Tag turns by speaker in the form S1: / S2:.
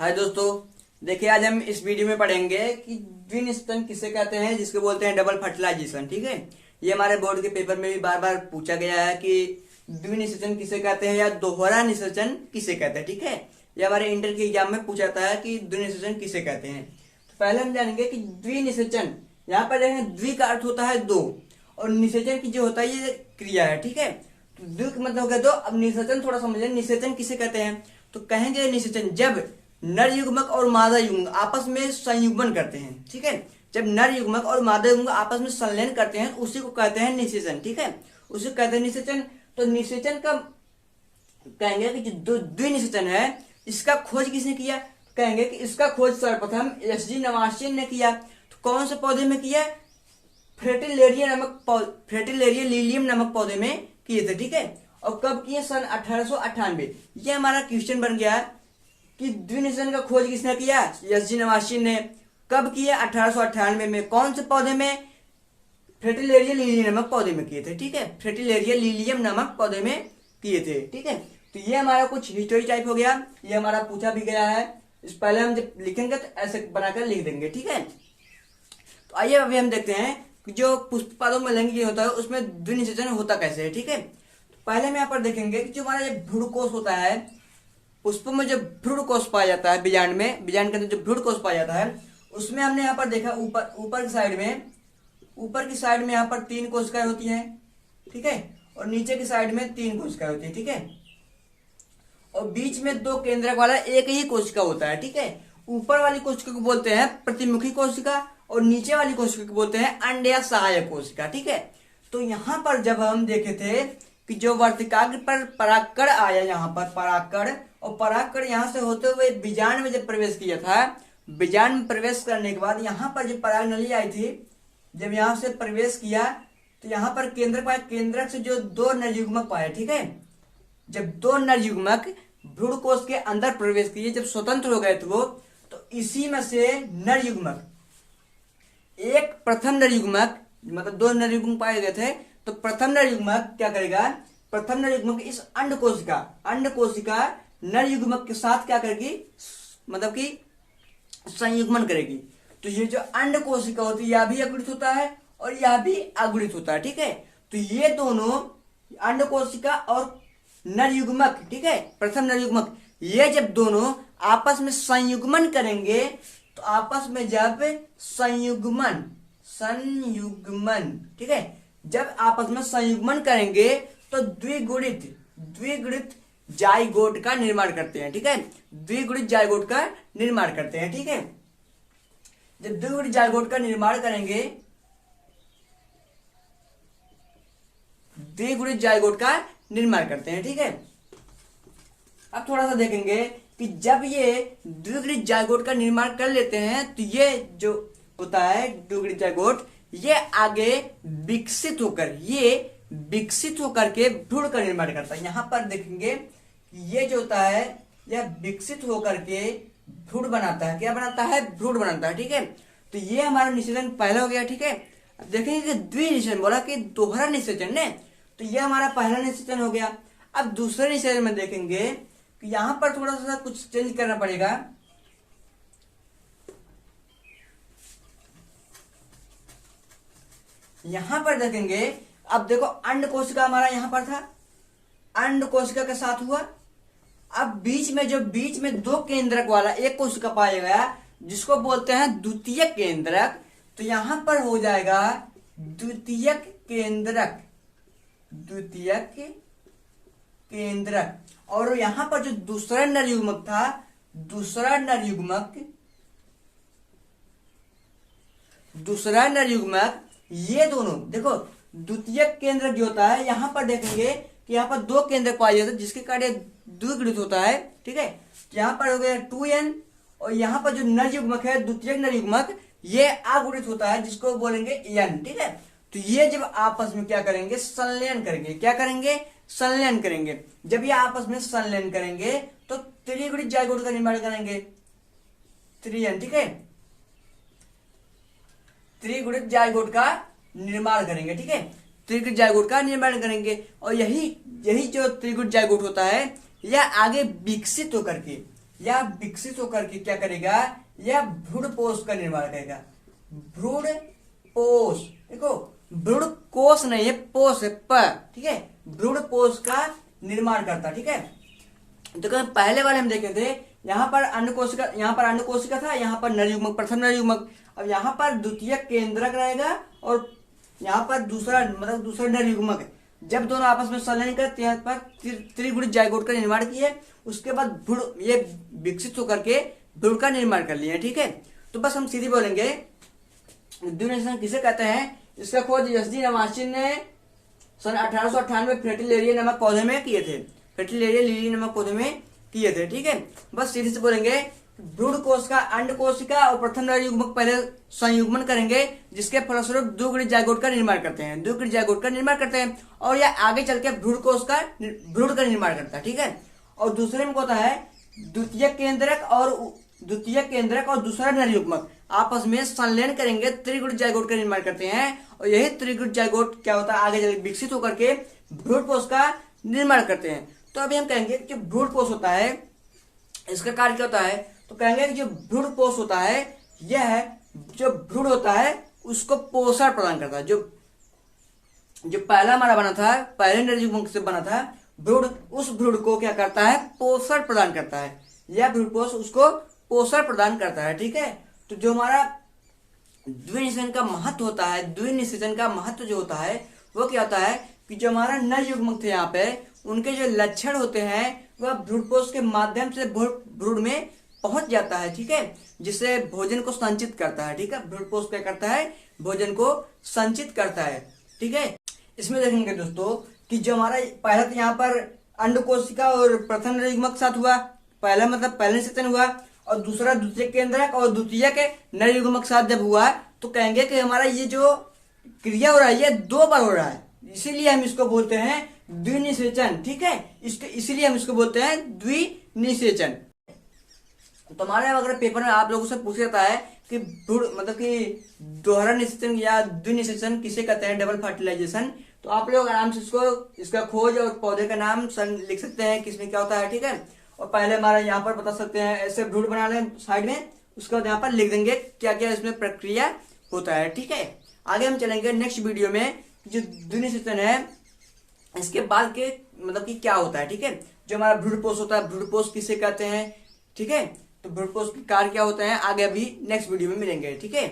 S1: हाय दोस्तों, देखिए आज हम इस वीडियो में पढ़ेंगे कि द्विनिषेचन किसे कहते हैं, जिसको बोलते हैं डबल फर्टिलाइजेशन। ठीक है, ये हमारे बोर्ड के पेपर में भी बार बार पूछा गया है कि द्विनिषेचन किसे कहते हैं या दोहरा निषेचन किसे कहते हैं। ठीक है, ये हमारे इंटर के एग्जाम में पूछा जाता है कि द्विनिषेचन किसे कहते हैं। तो पहले हम जानेंगे कि द्विनिषेचन, यहाँ पर देखें द्वि का अर्थ होता है दो और निषेचन की जो होता है ये क्रिया है। ठीक है, तो द्वि का मतलब हो गया दो। अब निषेचन थोड़ा समझ लें, निषेचन किसे कहते हैं। तो कहेंगे निषेचन जब नर युग्मक और मादा युग्मक आपस में संयुग्मन करते हैं। ठीक है, जब नर युग्मक और मादा युग्मक आपस में संलयन करते हैं उसी को कहते हैं निषेचन। ठीक है, उसी को कहते हैं निषेचन। तो निषेचन का कहेंगे कि जो द्विनिषेचन है इसका खोज किसने किया, कहेंगे कि इसका खोज सर्वप्रथम एस.जी. नवासियन ने किया। तो कौन से पौधे में किया, फ्रेटिलेरिया लिलियम नामक पौधे में किए थे। ठीक है, और कब किए, सन 1898। ये हमारा क्वेश्चन बन गया कि द्विनिषेचन का खोज किसने किया, एस.जी. नवासियन ने। कब किया, 1898 में। कौन से पौधे में, फ्रेटिलेरिया लिलियम नामक पौधे में किए थे। ठीक है, फ्रेटिलेरिया लिलियम नामक पौधे में किए थे। ठीक है, तो ये हमारा कुछ हिस्टोरी टाइप हो गया, ये हमारा पूछा भी गया है। इस पहले हम जब लिखेंगे तो ऐसे बनाकर लिख देंगे। ठीक है, तो आइए अभी हम देखते हैं कि जो पुष्पपादों में लिंग होता है उसमें द्विनिषेचन होता कैसे है। ठीक है, तो पहले हम यहाँ पर देखेंगे कि जो हमारा ये भ्रूणकोश होता है, पुष्पों में जो भ्रूणकोश पाया जाता है, बीजांड में, बीजांड के अंदर जो भ्रूणकोश पाया जाता है उसमें हमने यहाँ पर देखा ऊपर की साइड में यहाँ पर 3 कोशिकाएं होती हैं। ठीक है, और नीचे की साइड में 3 कोशिकाएं होती है। ठीक है, और बीच में 2 केंद्रक वाला एक ही कोशिका होता है। ठीक है, ऊपर वाली कोशिका को बोलते हैं प्रतिमुखी कोशिका और नीचे वाली कोशिका को बोलते हैं अंड या सहायक कोशिका। ठीक है, तो यहाँ पर जब हम देखे थे कि जो वर्तिकाग्र पर परागकण आया, यहाँ पर परागकण, और परागकण यहाँ से होते हुए बीजांड में जब प्रवेश किया था, बीजांड में प्रवेश करने के बाद यहाँ पर जब पराग नली आई थी, जब यहाँ से प्रवेश किया तो यहाँ पर केंद्रक पाया, केंद्रक से जो 2 नरयुग्मक पाए। ठीक है, जब 2 नरयुग्मक भ्रूणकोश के अंदर प्रवेश किए, जब स्वतंत्र हो गए थे वो, तो इसी में से नरयुग्मक, एक प्रथम नरयुग्मक, मतलब 2 नरयुग्मक पाए गए थे, तो प्रथम नरयुग्मक क्या करेगा, प्रथम नरयुग्मक इस अंड कोशिका नरयुग्मक के साथ क्या करेगी, मतलब कि संयुग्मन करेगी। तो ये जो अंड कोशिका होती है यह भी अगुणित होता है और यह भी अगुणित होता है। ठीक है, तो ये दोनों अंड कोशिका और नरयुग्मक, ठीक है, प्रथम नरयुग्मक, ये जब दोनों आपस में संयुग्मन करेंगे, तो आपस में जब संयुग्मन, ठीक है, जब आपस में संयुग्मन करेंगे तो द्विगुणित जाइगोट का निर्माण करते हैं। ठीक है, द्विगुणित जाइगोट का निर्माण करते हैं। ठीक है, जब द्विगुणित जाइगोट का निर्माण करेंगे, द्विगुणित जाइगोट का निर्माण करते हैं। ठीक है, अब थोड़ा सा देखेंगे कि जब ये द्विगुणित जाइगोट का निर्माण कर लेते हैं तो ये जो होता है द्विगुणित जाइगोट, ये आगे विकसित होकर के भ्रूण का निर्माण करता है। यहां पर देखेंगे ये जो होता है यह विकसित होकर के भ्रूण बनाता है। क्या बनाता है, भ्रूण बनाता है। ठीक है, तो ये हमारा निषेचन पहला हो गया। ठीक है, अब देखेंगे कि द्विनिषेचन बोला कि दोहरा निषेचन ने, तो ये हमारा पहला निषेचन हो गया। अब दूसरे निषेचन में देखेंगे कि यहां पर थोड़ा सा कुछ चेंज करना पड़ेगा। यहां पर देखेंगे, अब देखो अंड कोशिका हमारा यहां पर था, अंड कोशिका के साथ हुआ। अब बीच में 2 केंद्रक वाला एक कोशिका पाया गया जिसको बोलते हैं द्वितीयक केंद्रक। तो यहां पर हो जाएगा द्वितीयक केंद्रक। और यहां पर जो दूसरा नरयुग्मक था, दूसरा नरयुग्मक, ये दोनों देखो द्वितीयक केंद्रक जो होता है, यहां पर देखेंगे कि यहाँ पर 2 केंद्रक पाए जाते हैं जिसके कार्य द्विगुणित होता है। ठीक है, यहाँ पर हो गया 2n, और यहाँ पर जो नरयुग्मक है द्वितीयक नरयुग्मक, ये अगुणित होता है जिसको बोलेंगे n। ठीक है, तो ये जब आपस में क्या करेंगे, संलयन करेंगे। क्या करेंगे, संलयन करेंगे। जब ये आपस में संलयन करेंगे तो त्रिगुणित जाइगोट का निर्माण करेंगे, 3n। ठीक है, त्रिगुणित जाइगोट का निर्माण करेंगे। ठीक है, त्रिगुणित जाइगोट का निर्माण करेंगे, और यही जो त्रिगुणित जाइगोट होता है यह आगे विकसित होकर के या विकसित होकर के क्या करेगा, यह भ्रूण कोष का निर्माण करेगा। भ्रूण कोष, देखो भ्रूण कोष नहीं है, पोष है, प, ठीक है, भ्रूण कोष का निर्माण करता। ठीक है, तो पहले वाले हम देखे थे, यहाँ पर अंड कोशिका, यहाँ पर अंड कोशिका था, यहाँ पर नर युग्मक, प्रथम नर युग्मक। अब यहाँ पर द्वितीय केंद्रक रहेगा और यहाँ पर दूसरा मतलब दूसरा नर युग्मक है। जब दोनों आपस में संलयन करते हैं पर त्रिगुणित जाइगोट का निर्माण किए, उसके बाद भ्रूण ये विकसित होकर के भ्रूण का निर्माण कर लिए। ठीक है, तो बस हम सीधे बोलेंगे द्विनिषेचन किसे कहते हैं। इसका खोज एसजी नवाशिन ने सन 1898 फ्रेटिलेरिया नामक पौधे में किए थे, फ्रेटिलेरिया लिली नामक पौधे में किए थे। ठीक है, बस सीधे से बोलेंगे भ्रूण कोश का अंड कोशिका और प्रथम नर युग्मक पहले संयुग्मन करेंगे, जिसके फलस्वरूप द्विगुणित जाइगोट का निर्माण करते हैं, द्विगुणित जाइगोट का निर्माण करते हैं, और यह आगे चल के भ्रूण कोश का भ्रूण का निर्माण करता है। ठीक है, और दूसरे में होता है द्वितीय केंद्रक और दूसरा नर युग्मक आपस में संलयन करेंगे, त्रिगुणित जाइगोट का निर्माण करते हैं, और यही त्रिगुणित जाइगोट क्या होता है, आगे चल विकसित होकर के भ्रूण कोश का निर्माण करते हैं। तो अभी हम कहेंगे कि भ्रूण कोश होता है, इसका कार्य क्या होता है, तो कहेंगे कि जो भ्रूण कोश होता है, यह है जो भ्रूण होता है उसको पोषण प्रदान करता है। जो पहला हमारा बना था, पहले नर युग्मक से बना था भ्रूण, उस भ्रूण को क्या करता है, पोषण प्रदान करता है, यह भ्रूण कोश उसको पोषण प्रदान करता है। ठीक है, तो जो हमारा द्विनिषेचन का महत्व होता है, द्विनिषेचन का महत्व जो होता है वो क्या होता है कि जो हमारा नर युग्मक थे यहाँ पे, उनके जो लक्षण होते हैं वह भ्रूण कोश के माध्यम से भ्रूण में पहुंच जाता है। ठीक है, जिससे भोजन को संचित करता है। ठीक है, भ्रूण कोश क्या करता है, भोजन को संचित करता है। ठीक है, इसमें देखेंगे दोस्तों कि जो हमारा पहला तो यहाँ पर अंड कोशिका और प्रथम नर युग्मक साथ हुआ, पहला मतलब पहले निषेचन हुआ, और दूसरा द्वितीय केंद्रक और द्वितीय के नर युग्मक साथ जब हुआ तो कहेंगे कि हमारा ये जो क्रिया हो रहा है ये 2 बार हो रहा है, इसीलिए हम इसको बोलते हैं द्विनिषेचन। ठीक है, इसीलिए हम इसको बोलते हैं द्विनिषेचन। तो हमारे अगर पेपर में आप लोगों से पूछा जाता है कि मतलब कि दोहरा निषेचन या द्विनिषेचन किसे कहते हैं, डबल फर्टिलाइजेशन, तो आप लोग आराम से इसका खोज और पौधे का नाम लिख सकते हैं किसमें क्या होता है। ठीक है, और पहले हमारा यहाँ पर बता सकते हैं, ऐसे भ्रूण बना लें साइड में, उसके बाद यहाँ पर लिख देंगे क्या क्या इसमें प्रक्रिया होता है। ठीक है, आगे हम चलेंगे नेक्स्ट वीडियो में, जो द्विनिषेचन है इसके बाद के मतलब कि क्या होता है। ठीक है, जो हमारा भ्रूण कोश होता है, भ्रूण कोश किसे कहते हैं। ठीक है, तो भ्रूण कोश के कार्य क्या होते हैं आगे अभी नेक्स्ट वीडियो में मिलेंगे। ठीक है।